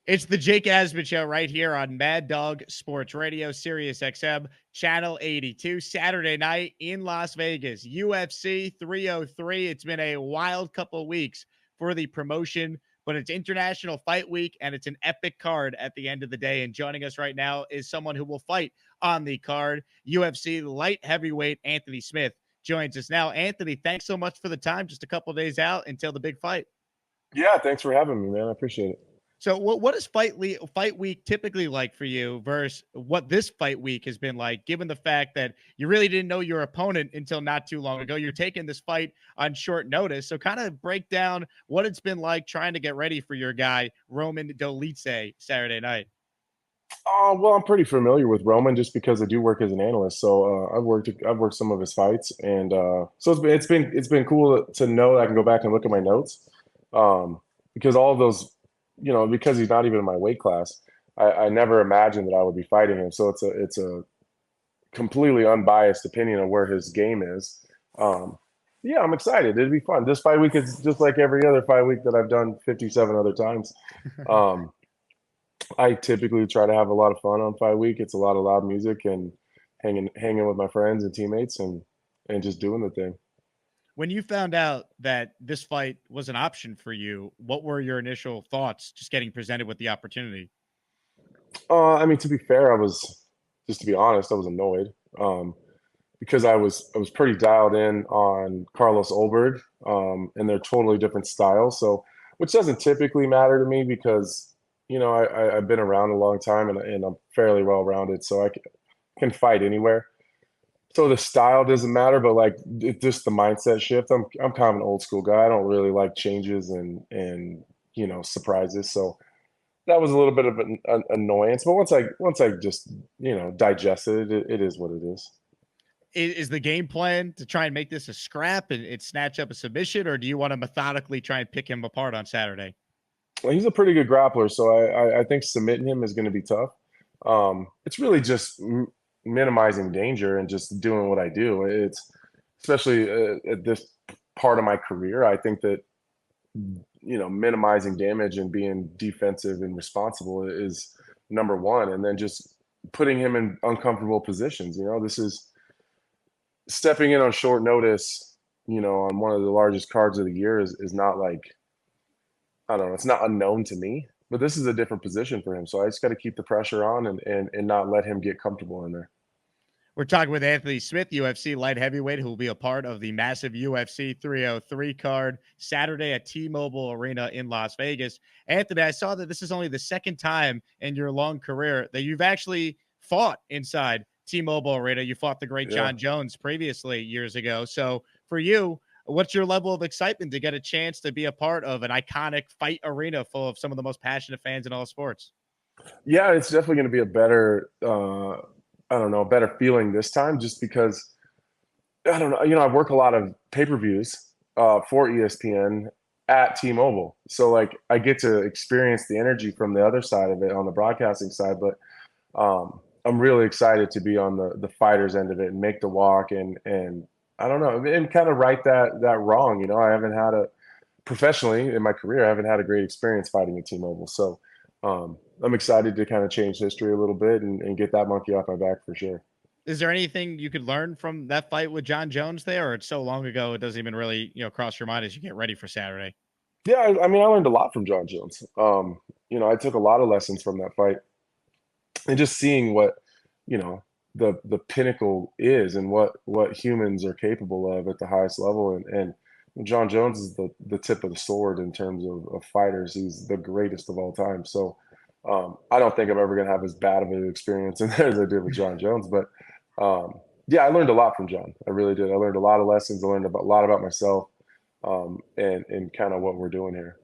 It's the Jake Asman Show right here on Mad Dog Sports Radio, Sirius XM, Channel 82, Saturday night in Las Vegas, UFC 303. It's been a wild couple of weeks for the promotion, but it's International Fight Week, and it's an epic card at the end of the day. And joining us right now is someone who will fight on the card. UFC light heavyweight Anthony Smith joins us now. Anthony, thanks so much for the time. Just a couple of days out until the big fight. Yeah, thanks for having me, man. I appreciate it. So what is fight week typically like for you versus what this fight week has been like, given the fact that you really didn't know your opponent until not too long ago? You're taking this fight on short notice. So kind of break down what it's been like trying to get ready for your guy, Roman Dolidize, Saturday night. Well, I'm pretty familiar with Roman just because I do work as an analyst. So I've worked some of his fights, and so it's been cool to know that I can go back and look at my notes, because all of those, because he's not even in my weight class, I never imagined that I would be fighting him. So it's a completely unbiased opinion of where his game is. Yeah, I'm excited. It'd be fun. This fight week is just like every other fight week that I've done 57 other times. I typically try to have a lot of fun on fight week. It's a lot of loud music and hanging with my friends and teammates and just doing the thing. When you found out that this fight was an option for you, what were your initial thoughts just getting presented with the opportunity? I mean, to be fair, just to be honest, I was annoyed, because I was pretty dialed in on Carlos Ulberg, and they're totally different styles. So, which doesn't typically matter to me because, I've been around a long time and I'm fairly well rounded, so I can fight anywhere. So the style doesn't matter, but like just the mindset shift. I'm kind of an old school guy. I don't really like changes and surprises. So that was a little bit of an annoyance. But once I just digested it, it is what it is. Is the game plan to try and make this a scrap and snatch up a submission, or do you want to methodically try and pick him apart on Saturday? Well, he's a pretty good grappler, so I think submitting him is going to be tough. It's really just minimizing danger and just doing what I do. It's especially at this part of my career. I think that minimizing damage and being defensive and responsible is number one, and then just putting him in uncomfortable positions. This is stepping in on short notice. On one of the largest cards of the year is not like, I don't know, it's not unknown to me, but this is a different position for him. So I just got to keep the pressure on and not let him get comfortable in there. We're talking with Anthony Smith, UFC light heavyweight, who will be a part of the massive UFC 303 card Saturday at T-Mobile Arena in Las Vegas. Anthony, I saw that this is only the second time in your long career that you've actually fought inside T-Mobile Arena. You fought the great Jon Jones previously years ago. So for you, what's your level of excitement to get a chance to be a part of an iconic fight arena full of some of the most passionate fans in all sports? Yeah, it's definitely going to be a better, I don't know, a better feeling this time, just because, I don't know, I work a lot of pay-per-views for ESPN at T-Mobile. So like I get to experience the energy from the other side of it on the broadcasting side, but I'm really excited to be on the fighters end of it and make the walk and I don't know, and kind of right that wrong. I haven't had professionally in my career, I haven't had a great experience fighting at T-Mobile. So I'm excited to kind of change history a little bit and get that monkey off my back for sure. Is there anything you could learn from that fight with Jon Jones there, or it's so long ago it doesn't even really cross your mind as you get ready for Saturday? Yeah, I mean, I learned a lot from Jon Jones. I took a lot of lessons from that fight, and just seeing what the pinnacle is and what humans are capable of at the highest level, and Jon Jones is the tip of the sword in terms of fighters. He's the greatest of all time. So I don't think I'm ever going to have as bad of an experience in there as I did with Jon Jones. But yeah, I learned a lot from Jon. I really did. I learned a lot of lessons. I learned a lot about myself, and kind of what we're doing here.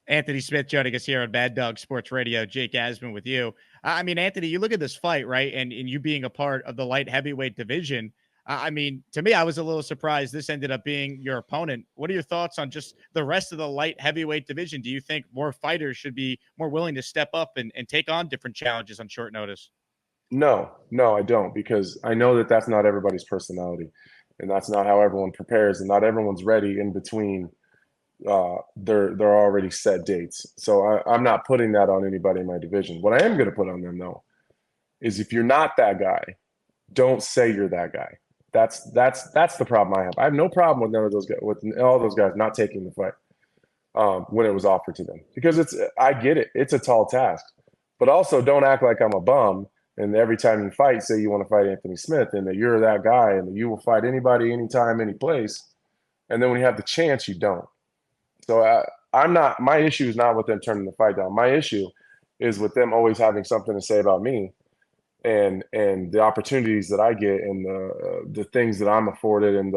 Anthony Smith joining us here on Mad Dog Sports Radio. Jake Asman with you. I mean, Anthony, you look at this fight, right? And you being a part of the light heavyweight division. I mean, to me, I was a little surprised this ended up being your opponent. What are your thoughts on just the rest of the light heavyweight division? Do you think more fighters should be more willing to step up and take on different challenges on short notice? No, I don't, because I know that that's not everybody's personality, and that's not how everyone prepares, and not everyone's ready in between they're already set dates. So I'm not putting that on anybody in my division. What I am going to put on them though is if you're not that guy, don't say you're that guy. That's the problem I have. I have no problem with none of those guys, with all those guys not taking the fight when it was offered to them, because I get it. It's a tall task, but also don't act like I'm a bum. And every time you fight, say you want to fight Anthony Smith and that you're that guy and that you will fight anybody, anytime, any place. And then when you have the chance, you don't. So I'm not. My issue is not with them turning the fight down. My issue is with them always having something to say about me and the opportunities that I get and the things that I'm afforded and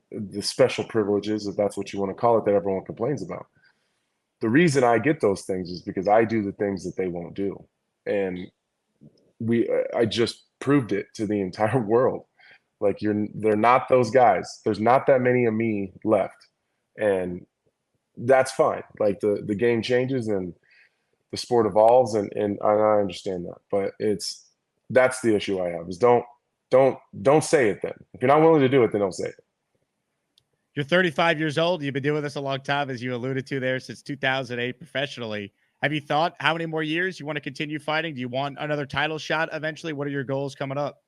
the special privileges, if that's what you want to call it, that everyone complains about. The reason I get those things is because I do the things that they won't do, and I just proved it to the entire world. Like they're not those guys. There's not that many of me left, and that's fine. Like the game changes and the sport evolves, and I understand that, but that's the issue I have is don't say it then. If you're not willing to do it, then don't say it. You're 35 years old. You've been doing this a long time, as you alluded to there, since 2008 professionally. Have you thought how many more years you want to continue fighting? Do you want another title shot eventually? What are your goals coming up?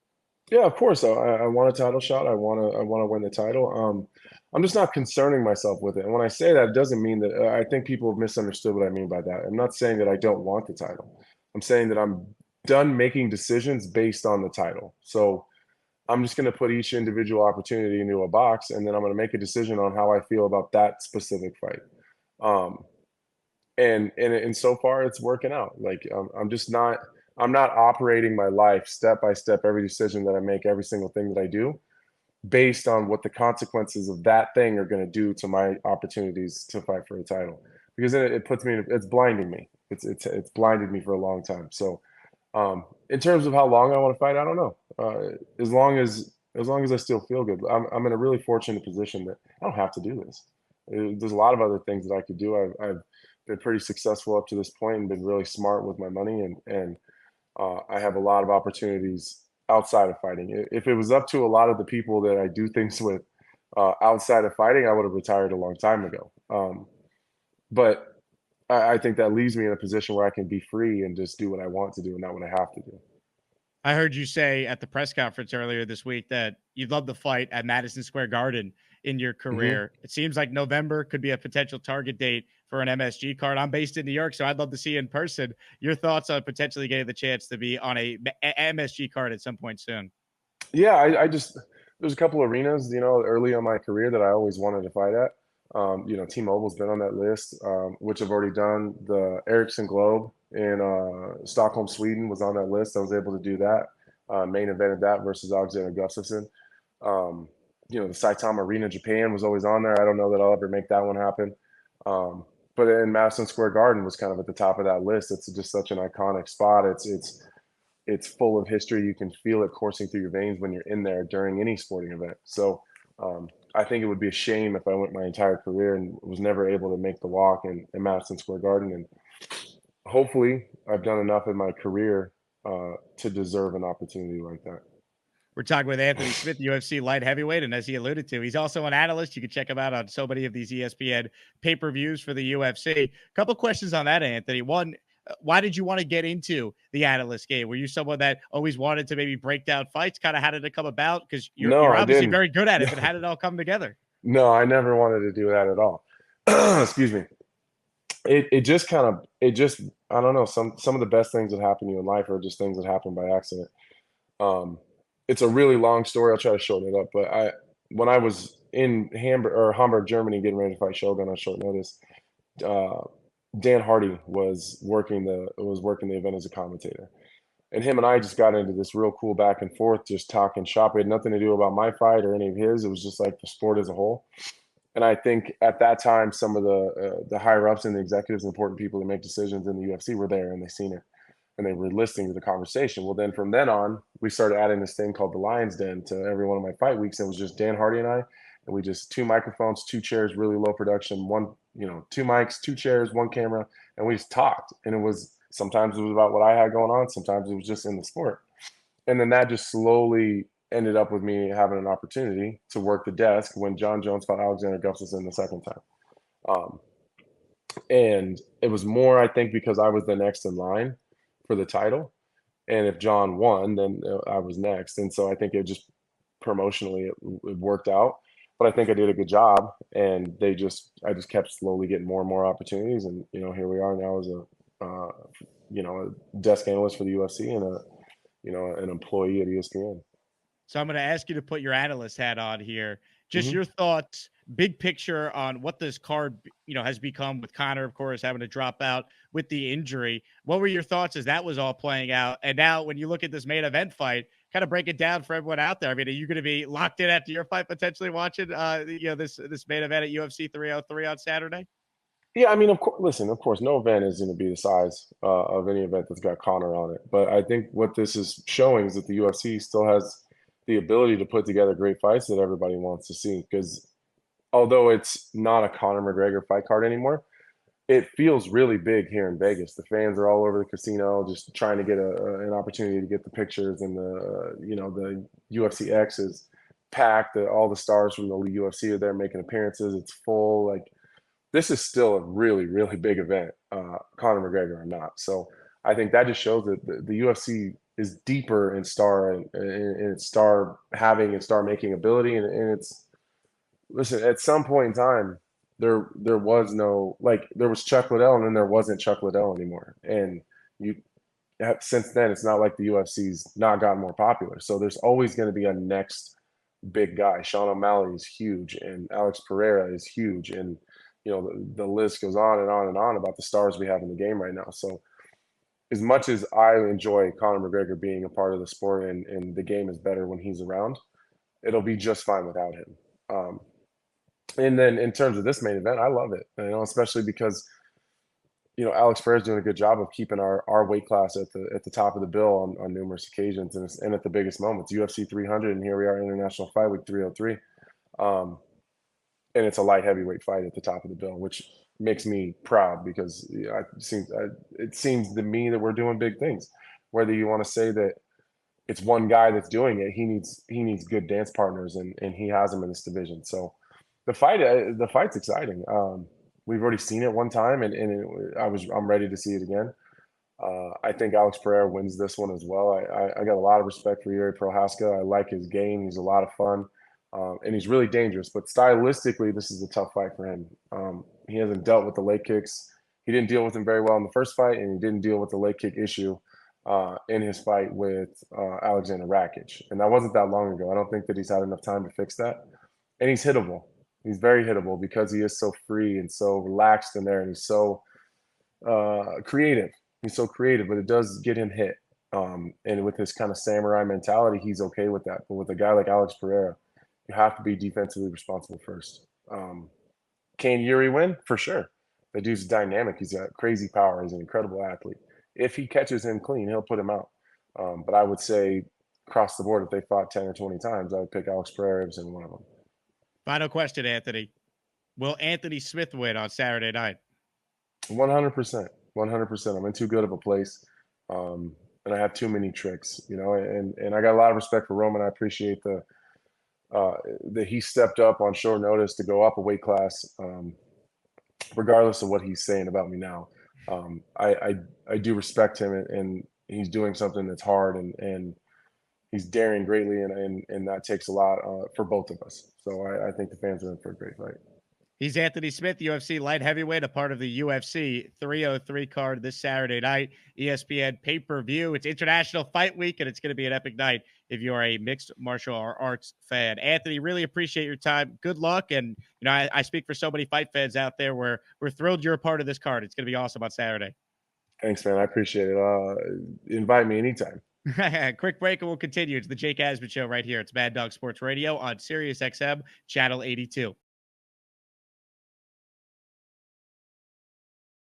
Yeah, of course. I want a title shot. I want to win the title. I'm just not concerning myself with it. And when I say that, it doesn't mean that I think people have misunderstood what I mean by that. I'm not saying that I don't want the title. I'm saying that I'm done making decisions based on the title. So I'm just going to put each individual opportunity into a box, and then I'm going to make a decision on how I feel about that specific fight. Um, and so far it's working out. Like I'm not operating my life step by step, every decision that I make, every single thing that I do based on what the consequences of that thing are going to do to my opportunities to fight for a title, because then it puts me it's blinding me. It's blinded me for a long time. So in terms of how long I want to fight, I don't know. As long as I still feel good, I'm in a really fortunate position that I don't have to do this. There's a lot of other things that I could do. I've been pretty successful up to this point and been really smart with my money, and I have a lot of opportunities outside of fighting. If it was up to a lot of the people that I do things with outside of fighting, I would have retired a long time ago. But I think that leaves me in a position where I can be free and just do what I want to do and not what I have to do. I heard you say at the press conference earlier this week that you'd love to fight at Madison Square Garden in your Hmm. career. It seems like November could be a potential target date for an MSG card. I'm based in New York, so I'd love to see you in person. Your thoughts on potentially getting the chance to be on a MSG card at some point soon? Yeah, I just there's a couple arenas, early in my career that I always wanted to fight at. T-Mobile's been on that list, which I've already done. The Ericsson Globe in Stockholm, Sweden was on that list. I was able to do that. Main evented that versus Alexander Gustafsson. Um, the Saitama Arena, Japan was always on there. I don't know that I'll ever make that one happen. Um, but then Madison Square Garden was kind of at the top of that list. It's just such an iconic spot. It's full of history. You can feel it coursing through your veins when you're in there during any sporting event. So I think it would be a shame if I went my entire career and was never able to make the walk in Madison Square Garden. And hopefully, I've done enough in my career to deserve an opportunity like that. We're talking with Anthony Smith, UFC light heavyweight, and as he alluded to, he's also an analyst. You can check him out on so many of these ESPN pay-per-views for the UFC. A couple questions on that, Anthony. One, why did you want to get into the analyst game? Were you someone that always wanted to maybe break down fights? Kind of how did it come about? Because No, you're I obviously didn't. very good at it, but how did it all come together? No, I never wanted to do that at all. Excuse me. It just kind of it just I don't know, some of the best things that happen to you in life are just things that happen by accident. Um, it's a really long story. I'll try to shorten it up. But when I was in Hamburg, Germany, getting ready to fight Shogun on short notice, uh, Dan Hardy was working the event as a commentator, and him and I just got into this real cool back and forth, just talking shop. It had nothing to do about my fight or any of his. It was just like the sport as a whole. And I think at that time, some of the higher ups and the executives, important people that make decisions in the UFC were there, and they seen it, and they were listening to the conversation. Well, then from then on, we started adding this thing called the Lions Den to every one of my fight weeks. And it was just Dan Hardy and I, and we just two microphones, two chairs, really low production, two mics, two chairs, one camera, and we just talked. And it was sometimes it was about what I had going on, sometimes it was just in the sport. And then that just slowly ended up with me having an opportunity to work the desk when Jon Jones fought Alexander Gustafsson the second time. Um, and it was more, I think, because I was the next in line for the title. And if John won, then I was next. And so I think it just promotionally it worked out. But I think I did a good job, and I just kept slowly getting more and more opportunities, and here we are now as a desk analyst for the UFC and an employee at ESPN. So I'm going to ask you to put your analyst hat on here. Just Hmm. your thoughts, big picture on what this card, has become with Connor, of course, having to drop out with the injury. What were your thoughts as that was all playing out? And now when you look at this main event fight, kind of break it down for everyone out there. I mean, are you going to be locked in after your fight, potentially watching, this main event at UFC 303 on Saturday? Yeah, I mean, of course. Listen, of course, no event is going to be the size of any event that's got Connor on it. But I think what this is showing is that the UFC still has the ability to put together great fights that everybody wants to see. Because although it's not a Conor McGregor fight card anymore, it feels really big here in Vegas. The fans are all over the casino, just trying to get an opportunity to get the pictures, and the UFC X is packed. All the stars from the UFC are there making appearances. It's full. Like, this is still a really, really big event, Conor McGregor or not. So I think that just shows that the UFC is deeper in in its star having and star making ability, and it's listen. At some point in time, there was no, like, there was Chuck Liddell, and then there wasn't Chuck Liddell anymore. And you since then, it's not like the UFC's not gotten more popular. So there's always going to be a next big guy. Sean O'Malley is huge, and Alex Pereira is huge, and the list goes on and on and on about the stars we have in the game right now. So as much as I enjoy Conor McGregor being a part of the sport, and the game is better when he's around, it'll be just fine without him. Um, and then in terms of this main event, I love it, especially because Alex Pereira's doing a good job of keeping our weight class at the top of the bill on numerous occasions, and at the biggest moments. UFC 300, and here we are, International Fight Week 303. Um, and it's a light heavyweight fight at the top of the bill, which makes me proud because it seems to me that we're doing big things. Whether you want to say that it's one guy that's doing it, he needs good dance partners, and he has them in this division. So the fight's exciting. We've already seen it one time, and I'm ready to see it again. I think Alex Pereira wins this one as well. I got a lot of respect for Yuri Prohaska. I like his game. He's a lot of fun. And he's really dangerous. But stylistically, this is a tough fight for him. He hasn't dealt with the leg kicks. He didn't deal with them very well in the first fight, and he didn't deal with the leg kick issue in his fight with Alexander Rakic. And that wasn't that long ago. I don't think that he's had enough time to fix that. And he's hittable. He's very hittable because he is so free and so relaxed in there, and he's so creative. He's so creative, but it does get him hit. And with his kind of samurai mentality, he's okay with that. But with a guy like Alex Pereira, you have to be defensively responsible first. Can Yuri win? For sure. The dude's dynamic. He's got crazy power. He's an incredible athlete. If he catches him clean, he'll put him out. But I would say across the board, if they fought 10 or 20 times, I would pick Alex Pereira every single one of them. Final question, Anthony. Will Anthony Smith win on Saturday night? 100%. 100%. I'm in too good of a place. And I have too many tricks, and I got a lot of respect for Roman. I appreciate that he stepped up on short notice to go up a weight class, regardless of what he's saying about me now. I do respect him, and he's doing something that's hard, and he's daring greatly, and that takes a lot for both of us. So I think the fans are in for a great fight. He's Anthony Smith, UFC light heavyweight, a part of the UFC 303 card this Saturday night, ESPN pay-per-view. It's International Fight Week, and it's going to be an epic night if you are a mixed martial arts fan. Anthony, really appreciate your time. Good luck. And, I speak for so many fight fans out there where we're thrilled you're a part of this card. It's going to be awesome on Saturday. Thanks, man. I appreciate it. Invite me anytime. Quick break, and we'll continue. It's the Jake Asman Show right here. It's Mad Dog Sports Radio on Sirius XM, Channel 82.